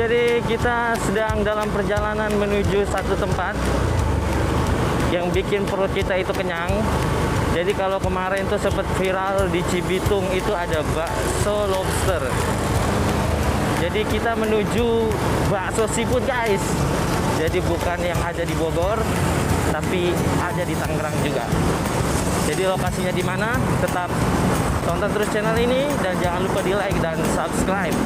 jadi kita sedang dalam perjalanan menuju satu tempat yang bikin perut kita itu kenyang. Jadi kalau kemarin tuh sempat viral di Cibitung itu ada bakso lobster. Jadi kita menuju bakso seafood guys. Jadi bukan yang ada di Bogor, tapi ada di Tangerang juga. Jadi lokasinya di mana? Tetap tonton terus channel ini dan jangan lupa di like dan subscribe.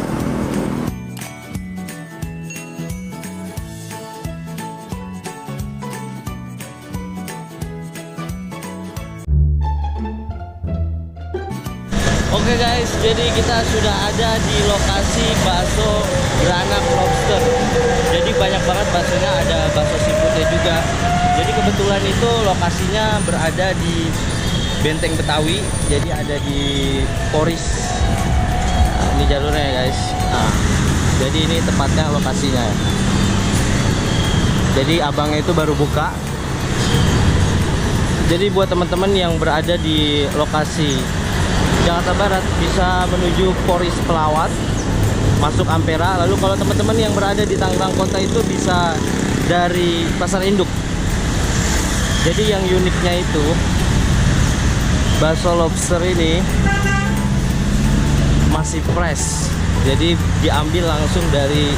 Oke guys, jadi kita sudah ada di lokasi bakso beranak lobster. Jadi banyak banget baksonya, ada bakso seafoodnya juga. Jadi kebetulan itu lokasinya berada di Benteng Betawi. Jadi ada di Poris. Nah, ini jalurnya ya guys. Nah, jadi ini tepatnya lokasinya. Jadi abangnya itu baru buka. Jadi buat teman-teman yang berada di lokasi Jakarta Barat bisa menuju Poris Pelawat, masuk Ampera. Lalu kalau teman-teman yang berada di Tangerang Kota itu bisa dari Pasar Induk. Jadi yang uniknya itu bakso lobster ini masih fresh. Jadi diambil langsung dari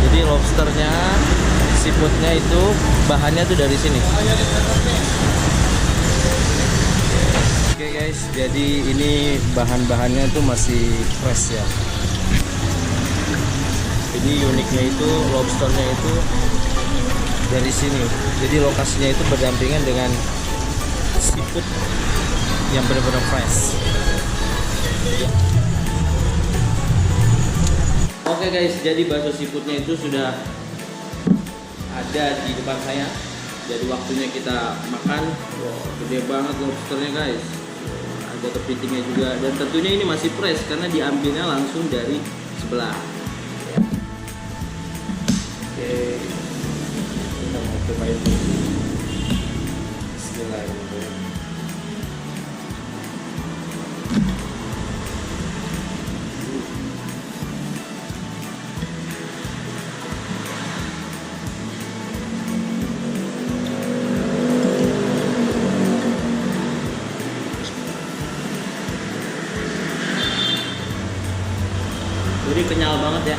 jadi lobsternya, seafoodnya itu bahannya tuh dari sini. Oke guys, jadi ini bahan-bahannya tuh masih fresh ya. Ini uniknya itu lobsternya itu dari sini. Jadi lokasinya itu berdampingan dengan seafood yang benar-benar fresh. Oke guys, jadi bakso seafoodnya itu sudah ada di depan saya. Jadi waktunya kita makan. Wow, gede banget lobsternya guys. Ada kepitingnya juga, dan tentunya ini masih fresh karena diambilnya langsung dari sebelah. Oke, kita mau cobain dulu. Bismillahirrahmanirrahim. Jadi kenyal banget ya.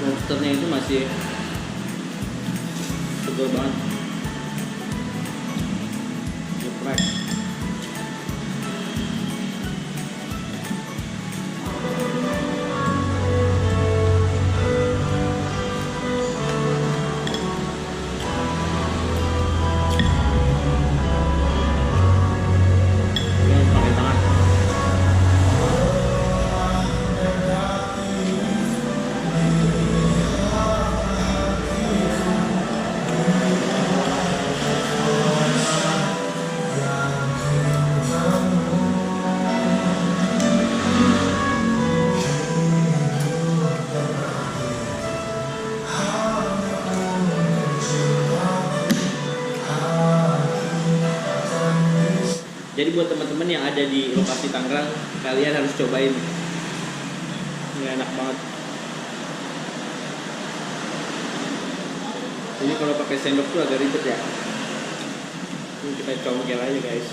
Lobsternya itu masih segar banget. Geprek. Jadi buat teman-teman yang ada di lokasi Tangerang, kalian harus cobain. Ini enak banget. Ini kalau pakai sendok tuh agak ribet ya. Ini kita congkel aja guys.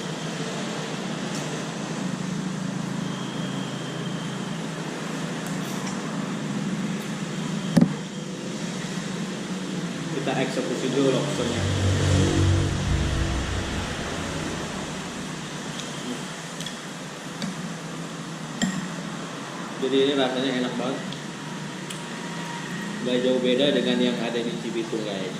Kita eksekusi dulu lobsternya. Jadi ini rasanya enak banget. Gak jauh beda dengan yang ada di Cibitung guys.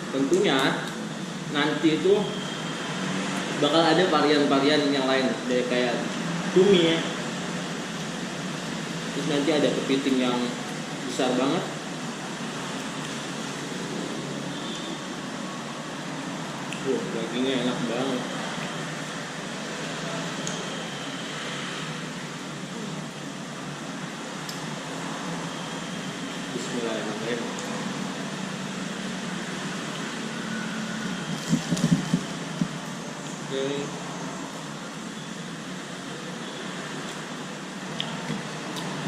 Tentunya nanti itu bakal ada varian-varian yang lain, kayak cumi ya. Terus nanti ada kepiting yang besar banget. Dagingnya enak banget. Bismillahirrahmanirrahim.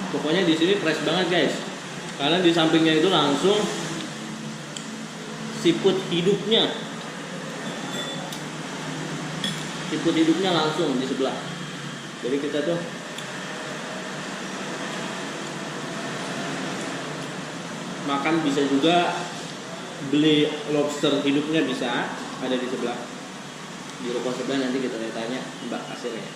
Pokoknya di sini fresh banget guys, karena di sampingnya itu langsung siput hidupnya langsung di sebelah. Jadi kita tuh makan bisa juga beli lobster hidupnya, bisa ada di sebelah, di ruko sebelah. Nanti kita tanya Mbak kasirnya.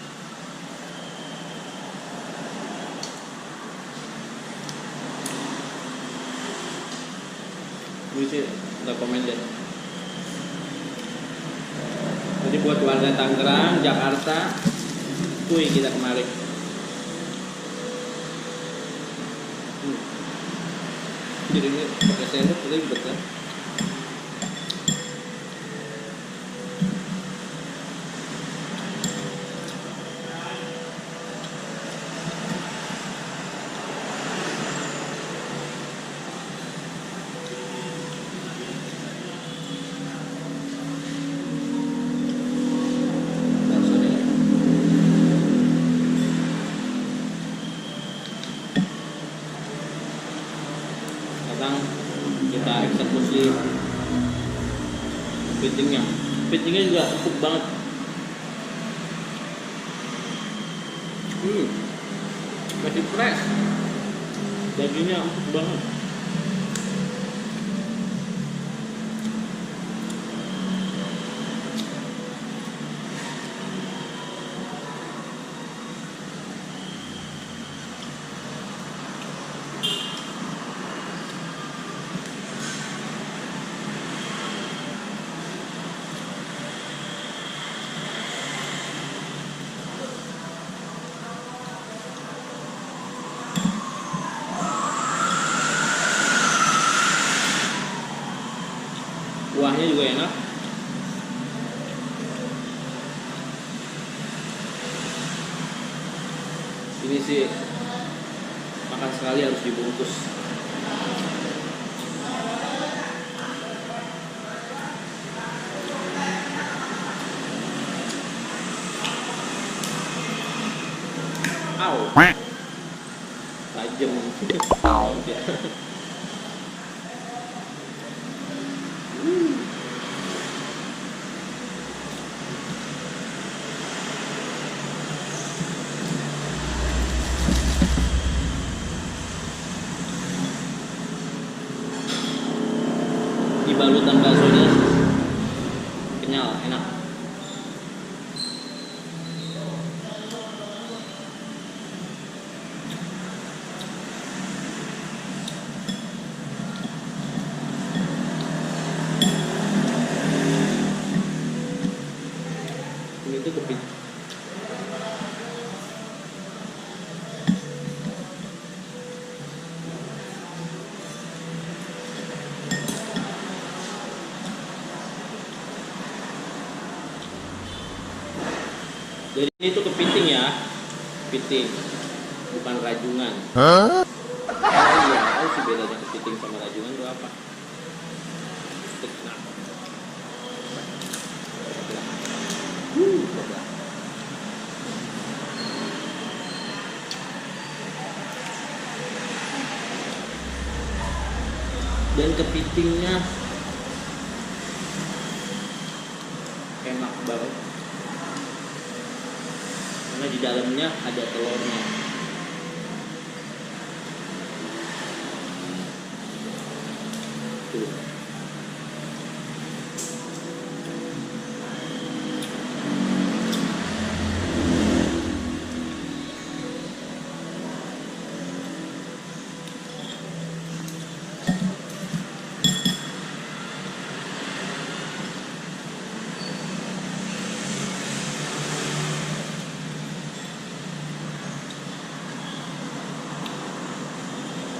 Ini sih recommended. Jadi buat warga Tangerang, Jakarta, kuy kita kemarin. Jadi ini pakai sendok ribet kan? Kita eksekusi kepitingnya juga empuk banget. Masih fresh, dagingnya empuk banget. Kuahnya juga enak. Ini sih makan sekali harus dibungkus. Au. Tajam. Dibalutan baksonya kenyal, enak. Ini tuh kepit. Jadi itu kepiting ya, kepiting, bukan rajungan. Hah? Iya, tahu sih bedanya kepiting sama rajungan itu apa? Nah. Dan kepitingnya enak banget. Karena di dalamnya ada telurnya. Tuh.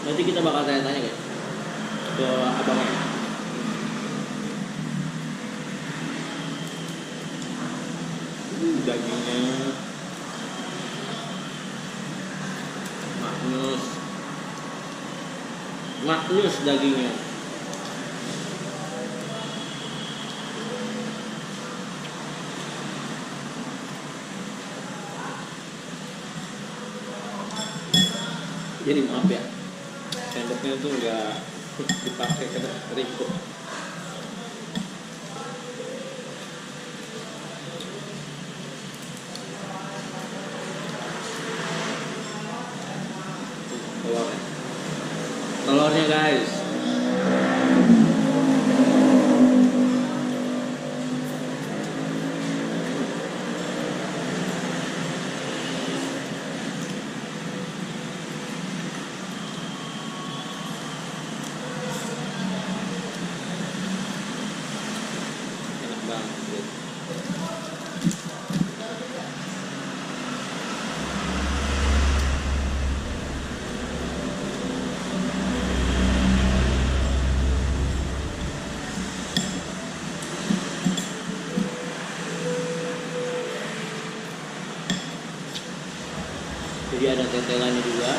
Nanti kita bakal tanya-tanya guys ke abangnya. Dagingnya maknyus dagingnya. Jadi maaf ya, sendoknya tuh nggak dipakai ke Riko. Telurnya guys. Enak banget. Jadi ada tetelannya juga.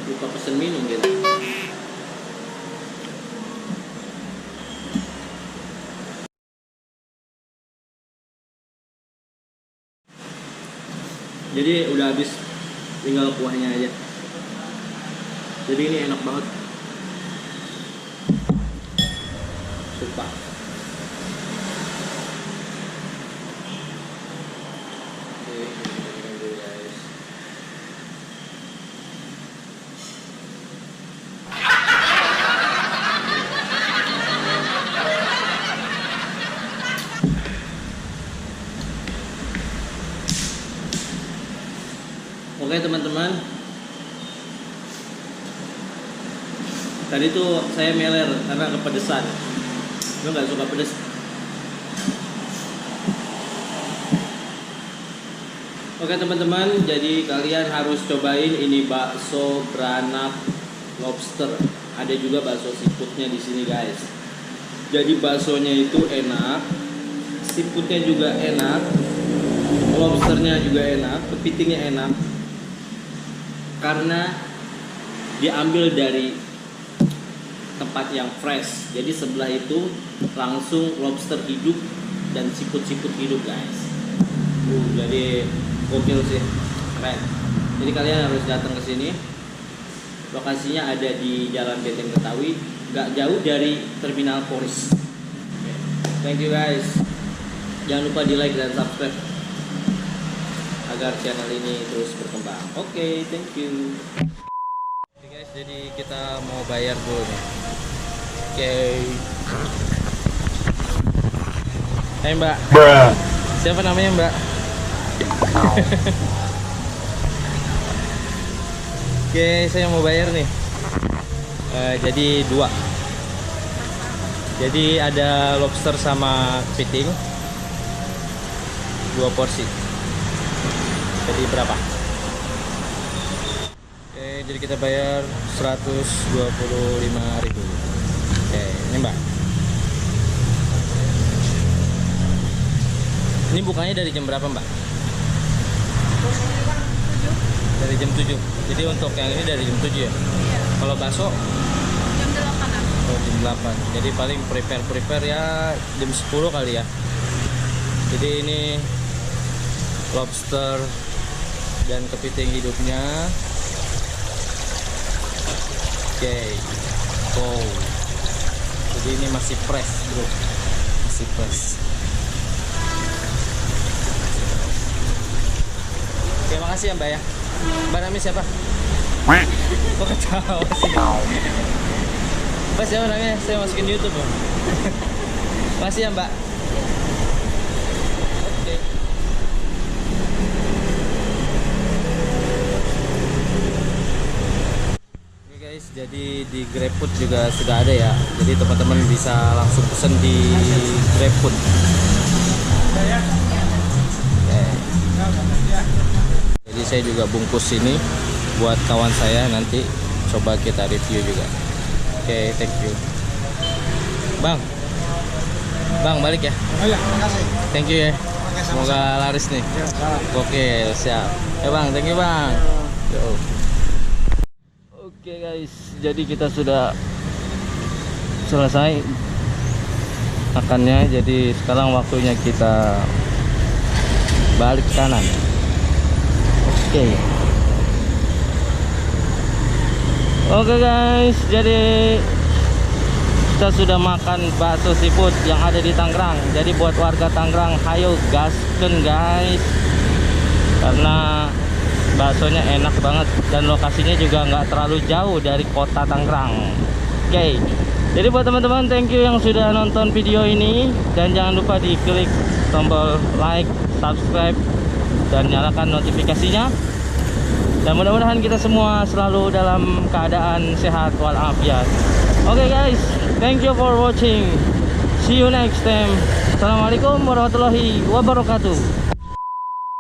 Lupa pesen minum gitu. Jadi udah habis, tinggal kuahnya aja. Jadi ini enak banget. Sumpah. Oke, ini dulu guys. Oke teman-teman, tadi tuh saya meler karena kepedesan. Gue nggak suka pedes. Oke teman-teman, jadi kalian harus cobain ini bakso beranak lobster. Ada juga bakso seafoodnya di sini guys. Jadi baksonya itu enak, seafoodnya juga enak, lobsternya juga enak, kepitingnya enak. Karena diambil dari tempat yang fresh. Jadi sebelah itu langsung lobster hidup dan siput-siput hidup guys. Jadi gokil sih, keren. Jadi kalian harus datang ke sini. Lokasinya ada di Jalan Benteng Betawi, gak jauh dari Terminal Polis. Thank you guys. Jangan lupa di like dan subscribe agar channel ini terus berkembang. Oke, thank you. Oke guys, jadi kita mau bayar dulu nih. Oke. Hai Mbak. Siapa namanya Mbak? Oke, saya mau bayar nih. Jadi 2. Jadi ada lobster sama kepiting 2 porsi. Jadi berapa? Oke, jadi kita bayar 125.000. Oke, ini Mbak. Ini bukanya dari jam berapa Mbak? Dari jam 7. Jadi untuk yang ini dari jam 7 ya? Kalau bakso? Jam 8-an. Oh, jam 8. Jadi paling prepare ya jam 10 kali ya. Jadi ini lobster dan kepiting hidupnya. Oke. Wow. Jadi ini masih fresh bro. Masih fresh. Oke, makasih ya Mbak ya. Mbak namanya siapa? Kok ketawa sih? Mbak siapa namanya? Saya masukin YouTube loh. Makasih ya Mbak. Oke. Oke guys, jadi di GrabFood juga sudah ada ya. Jadi teman-teman bisa langsung pesen di GrabFood. Jadi saya juga bungkus ini buat kawan saya, nanti coba kita review juga. Oke, thank you. Bang, balik ya. Oh iya, makasih. Thank you ya. Oke, Semoga laris nih. Ya, salam. Oke, siap. Ya Bang, thank you Bang. Yo. Oke guys, jadi kita sudah selesai makannya. Jadi sekarang waktunya kita balik kanan. Oke guys, jadi kita sudah makan bakso seafood yang ada di Tangerang. Jadi buat warga Tangerang, hayo gaskeun guys, karena baksonya enak banget dan lokasinya juga nggak terlalu jauh dari kota Tangerang. Oke, jadi buat teman-teman, thank you yang sudah nonton video ini, dan jangan lupa di klik tombol like, subscribe, dan nyalakan notifikasinya. Dan mudah-mudahan kita semua selalu dalam keadaan sehat walafiat. Oke guys, thank you for watching. See you next time. Assalamualaikum warahmatullahi wabarakatuh.